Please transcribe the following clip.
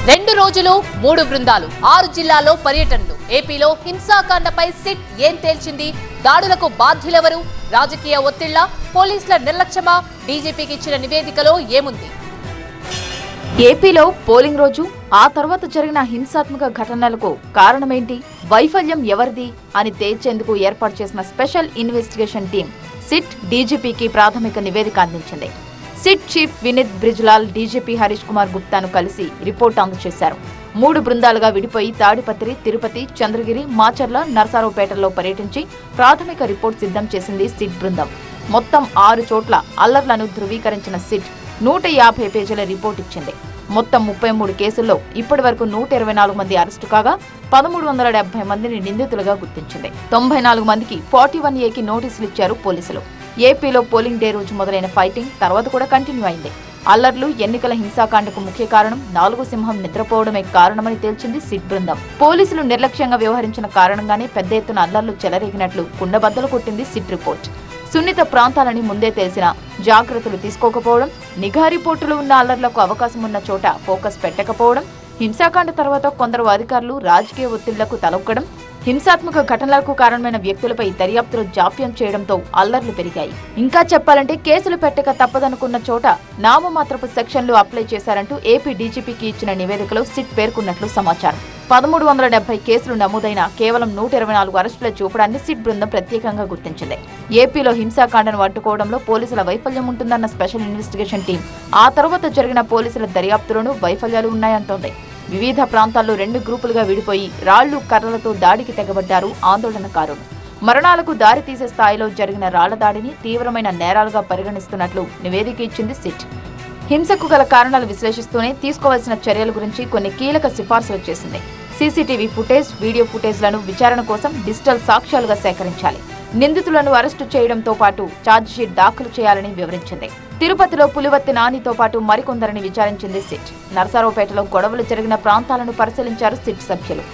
2 రోజులు 3 బృందాలు 6 జిల్లాల్లో పర్యటనలు. ఏపీలో హింసాకాండపై సిట్ ఏం తేల్చింది? దాడులకు బాధ్యులెవరు? రాజకీయ ఒత్తిళ్ల, పోలీసుల నిర్లక్ష్యమా? డీజీపీకి ఇచ్చిన నివేదికలో ఏముంది? ఏపీలో పోలింగ్ రోజు ఆ తర్వాత జరిగిన హింసాత్మక ఘటనలకు కారణమేంటి, వైఫల్యం ఎవరిది అని తేల్చేందుకు ఏర్పాటు చేసిన స్పెషల్ ఇన్వెస్టిగేషన్ టీం సిట్ డీజీపీకి ప్రాథమిక నివేదిక అందించింది. SIT chief Vineet Brijlal DGP Harish Kumar గుప్తాను కలిసి రిపోర్ట్ అందజేశారు. 3 బృందాలుగా విడిపోయి తాడిపత్రి, తిరుపతి, చంద్రగిరి, మాచర్ల, నరసరావుపేటల్లో పర్యటించి ప్రాథమిక రిపోర్ట్ సిద్ధం చేసింది సిట్ బృందం. మొత్తం 6 చోట్ల అల్లర్లను ధృవీకరించిన సిట్ 150 పేజీల రిపోర్ట్ ఇచ్చింది. మొత్తం 33 కేసుల్లో ఇప్పటి వరకు 124 మంది అరెస్టు కాగా 1370 మందిని నిందితులుగా గుర్తించింది. 94 మందికి 41A నోటీసులు ఇచ్చారు పోలీసులు. ఏపీలో పోలింగ్ డే రోజు మొదలైన ఫైటింగ్ తర్వాత కూడా కంటిన్యూ అయింది. అల్లర్లు, ఎన్నికల హింసాకాండకు ముఖ్య కారణం 4 సింహం నిద్రపోవడమే కారణమని తేల్చింది సిట్ బృందం. పోలీసులు నిర్లక్ష్యంగా వ్యవహరించిన కారణంగానే పెద్ద ఎత్తున అల్లర్లు చెలరేగినట్లు కుండబద్దలు కొట్టింది సిట్ రిపోర్ట్. సున్నిత ప్రాంతాలని ముందే తెలిసినా జాగ్రత్తలు తీసుకోకపోవడం, నిఘా రిపోర్టులు ఉన్న అల్లర్లకు అవకాశం ఉన్న చోట ఫోకస్ పెట్టకపోవడం, హింసాకాండ తర్వాత కొందరు అధికారులు రాజకీయ ఒత్తిళ్లకు తలొక్కడం, హింసాత్మక ఘటనలకు కారణమైన వ్యక్తులపై దర్యాప్తులు జాప్యం చేయడంతో అల్లర్లు పెరిగాయి. ఇంకా చెప్పాలంటే కేసులు పెట్టక తప్పదనుకున్న చోట నామమాత్రపు సెక్షన్లు అప్లై చేశారంటూ ఏపీ డీజీపీకి ఇచ్చిన నివేదికలో సిట్ పేర్కొన్నట్లు సమాచారం. 1370 కేసులు నమోదైన కేవలం 124 అరెస్టుల చూపడాన్ని సిట్ బృందం ప్రత్యేకంగా గుర్తించింది. ఏపీలో హింసాకాండను అడ్డుకోవడంలో పోలీసుల వైఫల్యం ఉంటుందన్న స్పెషల్ ఇన్వెస్టిగేషన్ టీం ఆ తర్వాత జరిగిన పోలీసుల దర్యాప్తులోనూ వైఫల్యాలు ఉన్నాయంటోంది. వివిధ ప్రాంతాల్లో 2 గ్రూపులుగా విడిపోయి రాళ్లు, కర్రలతో దాడికి తెగబడ్డారు ఆందోళనకారులు. మరణాలకు దారి తీసే స్థాయిలో జరిగిన రాళ్ల దాడిని తీవ్రమైన నేరాలుగా పరిగణిస్తున్నట్లు నివేదిక ఇచ్చింది సిట్. హింసకు గల కారణాలు విశ్లేషిస్తూనే తీసుకోవాల్సిన చర్యల గురించి కొన్ని కీలక సిఫార్సులు చేసింది. సీసీటీవీ ఫుటేజ్, వీడియో ఫుటేజ్లను విచారణ కోసం డిజిటల్ సాక్ష్యాలుగా సేకరించాలి. నిందితులను అరెస్టు చేయడంతో పాటు ఛార్జిషీట్ దాఖలు చేయాలని వివరించింది. తిరుపతిలో పులివర్తి నానితో పాటు మరికొందరిని విచారించింది సిట్. నరసరావుపేటలో గొడవలు జరిగిన ప్రాంతాలను పరిశీలించారు సిట్ సభ్యులు.